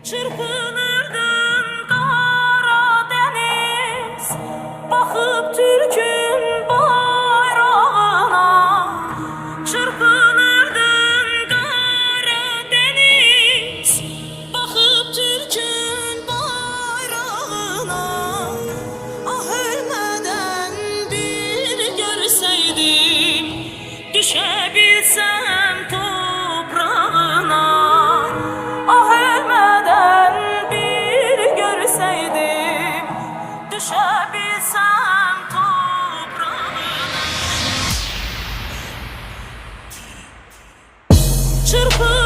Çırpınırdın kara deniz, bakıp Türk'ün bayrağına. Çırpınırdın kara deniz, bakıp Türk'ün bayrağına. Ah ölmeden bir görseydim, düşebilsem toprağına. Ah ölmeden bir görseydim, düşebilsem toprağına. Çırpın